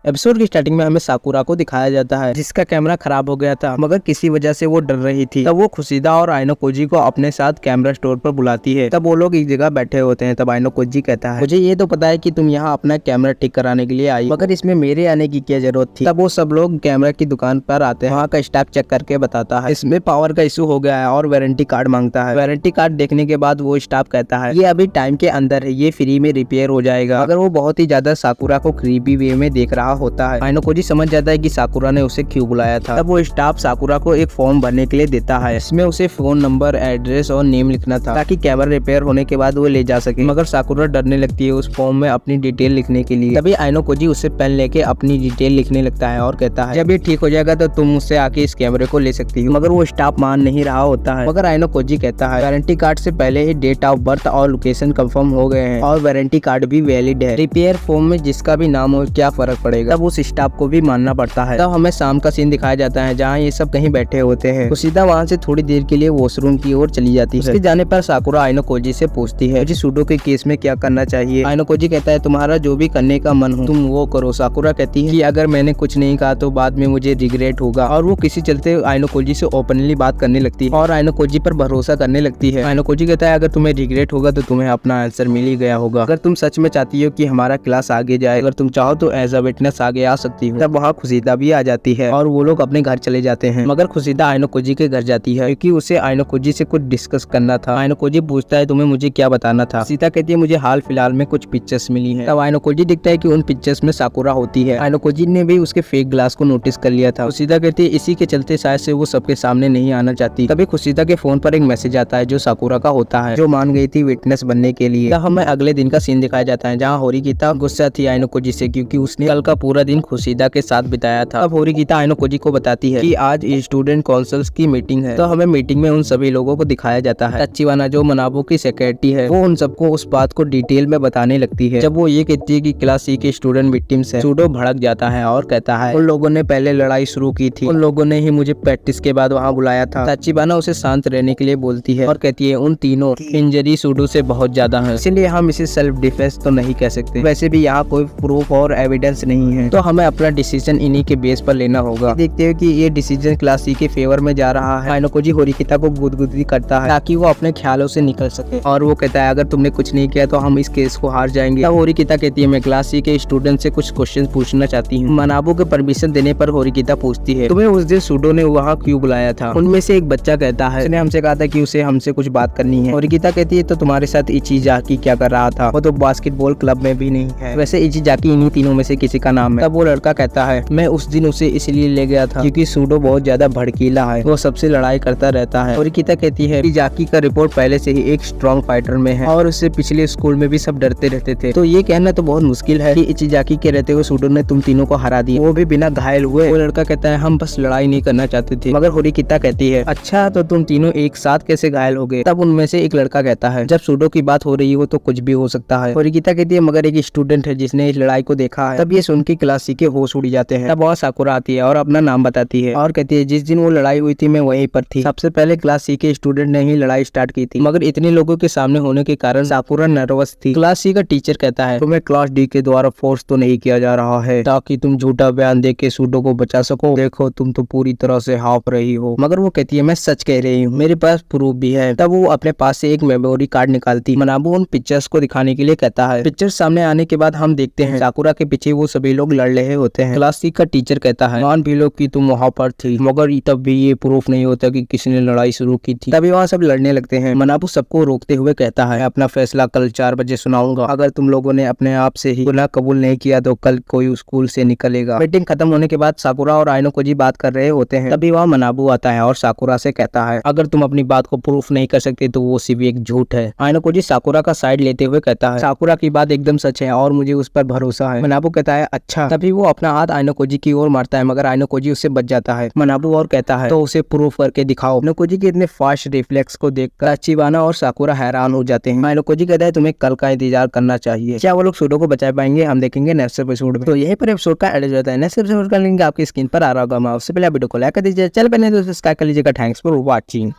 Episode की starting में हमें साकुरा को दिखाया जाता है जिसका कैमरा खराब हो गया था, मगर किसी वजह से वो डर रही थी। तब वो खुशीदा और आइनो कोजी को अपने साथ कैमरा स्टोर पर बुलाती है। तब वो लोग एक जगह बैठे होते हैं। तब आइनो कोजी कहता है, मुझे ये तो पता है कि तुम यहाँ अपना कैमरा ठीक कराने के लिए आई, मगर इसमें मेरे आने की क्या जरूरत थी। तब वो सब लोग कैमरा की दुकान पर आते हैं। वहाँ का स्टाफ चेक करके बताता है इसमें पावर का इशू हो गया है और वारंटी कार्ड मांगता है। वारंटी कार्ड देखने के बाद वो स्टाफ कहता है ये अभी टाइम के अंदर है, ये फ्री में रिपेयर हो जाएगा। अगर वो बहुत ही ज्यादा साकुरा को क्रीपी वे में देख रहा होता है। आइनो कोजी समझ जाता है कि साकुरा ने उसे क्यों बुलाया था। तब वो स्टाफ साकुरा को एक फॉर्म भरने के लिए देता है। इसमें उसे फोन नंबर, एड्रेस और नेम लिखना था ताकि कैमरा रिपेयर होने के बाद वो ले जा सके। मगर साकुरा डरने लगती है उस फॉर्म में अपनी डिटेल लिखने के लिए। तभी आइनो कोजी उससे पेन लेके अपनी डिटेल लिखने लगता है और कहता है जब ये ठीक हो जाएगा तो तुम मुझसे आके इस कैमरे को ले सकती हो। मगर वो स्टाफ मान नहीं रहा होता है। मगर आइनो कोजी कहता है वारंटी कार्ड से पहले ही डेट ऑफ बर्थ और लोकेशन कंफर्म हो गए हैं और वारंटी कार्ड भी वैलिड है। रिपेयर फॉर्म में जिसका भी नाम हो क्या फर्क पड़ेगा। तब उस स्टाफ को भी मानना पड़ता है। तब हमें शाम का सीन दिखाया जाता है जहाँ ये सब कहीं बैठे होते हैं। खुशीदा वहाँ से थोड़ी देर के लिए वॉशरूम की ओर चली जाती है। उसके जाने पर साकुरा आइनो कोजी से पूछती है मुझे सूडो के केस में क्या करना चाहिए। आइनो कोजी कहता है तुम्हारा जो भी करने का मन हो तुम वो करो। साकुरा कहती है कि अगर मैंने कुछ नहीं कहा तो बाद में मुझे रिग्रेट होगा, और वो किसी चलते आइनो कोजी से ओपनली बात करने लगती है और आइनो कोजी पर भरोसा करने लगती है। आइनो कोजी कहता है अगर तुम्हें रिग्रेट होगा तो तुम्हें अपना आंसर मिल ही गया होगा। अगर तुम सच में चाहती हो कि हमारा क्लास आगे जाए, अगर तुम चाहो तो एज अ विटनेस आगे आ सकती हो। तब वहाँ खुशीदा भी आ जाती है और वो लोग अपने घर चले जाते हैं। मगर खुशीदा आइनो कोजी के घर जाती है क्योंकि उसे आइनो कोजी से कुछ डिस्कस करना था। आइनो कोजी पूछता है तुम्हें मुझे क्या बताना था। सीता कहती है मुझे हाल फिलहाल में कुछ पिक्चर्स मिली है। तब आइनो कोजी दिखता है कि उन पिक्चर्स में साकुरा होती है। आइनो कोजी ने भी उसके फेक ग्लास को नोटिस कर लिया था। खुशीदा कहती है इसी के चलते शायद से वो सबके सामने नहीं आना चाहती। तभी खुशीदा के फोन पर एक मैसेज आता है जो साकुरा का होता है, जो मान गई थी विटनेस बनने के लिए। तब हमें अगले दिन का सीन दिखाया जाता है जहाँ होरिकिता गुस्सा थी आइनो कोजी से क्योंकि उसने कल का पूरा दिन खुशीदा के साथ बिताया था। अब होरिकिता आइनो कोजी को बताती है कि आज स्टूडेंट काउंसिल्स की मीटिंग है। तो हमें मीटिंग में उन सभी लोगों को दिखाया जाता है। तच्चीवाना जो मनाबू की सेक्रेटरी है वो उन सबको उस बात को डिटेल में बताने लगती है। जब वो ये कहती है कि क्लास सी के स्टूडेंट विक्टिम्स है, सूडो भड़क जाता है और कहता है उन लोगों ने पहले लड़ाई शुरू की थी, उन लोगों ने ही मुझे प्रैक्टिस के बाद वहाँ बुलाया था। तच्चीवाना उसे शांत रहने के लिए बोलती है और कहती है उन तीनों की इंजरी सूडो से बहुत ज्यादा है, इसलिए हम इसे सेल्फ डिफेंस तो नहीं कह सकते। वैसे भी यहाँ कोई प्रूफ और एविडेंस नहीं है, तो हमें अपना डिसीजन इन्हीं के बेस पर लेना होगा। देखते हैं कि ये डिसीजन क्लास सी के फेवर में जा रहा है। आइनो कोजी होरिकिता को गुदगुदी करता है ताकि वो अपने ख्यालों से निकल सके और वो कहता है अगर तुमने कुछ नहीं किया तो हम इस केस को हार जाएंगे। तब होरिकिता कहती है मैं क्लास सी के स्टूडेंट से कुछ क्वेश्चन पूछना चाहती हूँ। मनाबू के परमिशन देने पर होरिकिता पूछती है तुम्हें उस दिन सूडो ने वहाँ क्यों बुलाया था। उनमें से एक बच्चा कहता है उसने हमसे कहा था कि उसे हमसे कुछ बात करनी है। होरिकिता कहती है तो तुम्हारे साथ इचिजाकी क्या कर रहा था, वो तो बास्केटबॉल क्लब में भी नहीं है। वैसे इचिजाकी इन्हीं तीनों में से किसी का नाम है। तब वो लड़का कहता है मैं उस दिन उसे इसलिए ले गया था क्योंकि सूडो बहुत ज्यादा भड़कीला है, वो सबसे लड़ाई करता रहता है। होरिकिता कहती है इचिजाकी का रिपोर्ट पहले से ही एक स्ट्रॉन्ग फाइटर में है और उससे पिछले स्कूल में भी सब डरते रहते थे, तो ये कहना तो बहुत मुश्किल है कि इचिजाकी के रहते हुए सूडो ने तुम तीनों को हरा दिया, वो भी बिना घायल हुए। वो लड़का कहता है हम बस लड़ाई नहीं करना चाहते थे। मगर होरिकिता कहती है अच्छा तो तुम तीनों एक साथ कैसे घायल हो गए। तब उनमें से एक लड़का कहता है जब सूडो की बात हो रही हो तो कुछ भी हो सकता है। होरिकिता कहती है मगर एक स्टूडेंट है जिसने इस लड़ाई को देखा है। तब ये सुन के क्लास सी के होश उड़ जाते हैं। तब वहाँ साकुरा आती है और अपना नाम बताती है और कहती है जिस दिन वो लड़ाई हुई थी मैं वहीं पर थी, सबसे पहले क्लास सी के स्टूडेंट ने ही लड़ाई स्टार्ट की थी, मगर इतने लोगों के सामने होने के कारण साकुरा नर्वस थी। क्लास सी का टीचर कहता है तुम्हें क्लास डी के द्वारा फोर्स तो नहीं किया जा रहा है ताकि तुम झूठा बयान दे के सूडो को बचा सको, देखो तुम तो पूरी तरह से हाफ रही हो। मगर वो कहती है मैं सच कह रही हूँ, मेरे पास प्रूफ भी है। तब वो अपने पास से एक मेमोरी कार्ड निकालती। मनाबू उन पिक्चर्स को दिखाने के लिए कहता है। पिक्चर्स सामने आने के बाद हम देखते हैं साकुरा के पीछे वो सभी लोग लड़ रहे होते हैं। क्लास सी का टीचर कहता है मान भी लो कि तुम वहाँ पर थी, मगर तब भी ये प्रूफ नहीं होता कि किसने लड़ाई शुरू की थी। तभी वहाँ सब लड़ने लगते हैं। मनाबू सबको रोकते हुए कहता है अपना फैसला कल 4 बजे सुनाऊंगा, अगर तुम लोगों ने अपने आप से ही गुनाह कबूल नहीं किया तो कल कोई स्कूल से निकलेगा। मीटिंग खत्म होने के बाद साकुरा और आइनो कोजी बात कर रहे होते हैं। तभी वहाँ मनाबू आता है और साकुरा से कहता है अगर तुम अपनी बात को प्रूफ नहीं कर सकते तो वो सिर्फ एक झूठ है। आइनो कोजी साकुरा का साइड लेते हुए कहता है साकुरा की बात एकदम सच है और मुझे उस पर भरोसा है। मनाबू कहता है अच्छा। तभी वो अपना हाथ आइनो कोजी की ओर मारता है मगर आइनो कोजी उससे बच जाता है। मनाबू और कहता है तो उसे प्रूफ करके दिखाओ। आइनो कोजी के इतने फास्ट रिफ्लेक्स को देखकर तच्चीवाना और साकुरा हैरान हो जाते हैं। आइनो कोजी कहता है तुम्हें कल का इंतजार करना चाहिए, क्या वो लोग सूडो को बचा पाएंगे हम देखेंगे नेक्स्ट एपिसोड में। तो यही पर एपिसोड का एड जाता है। नेक्स्ट एपिसोड का लिंक आपकी स्क्रीन पर आ रहा होगा। उससे पहले वीडियो को लाइक कर दीजिए, चैनल पर नहीं तो सब्सक्राइब कर लीजिएगा। Thanks for watching.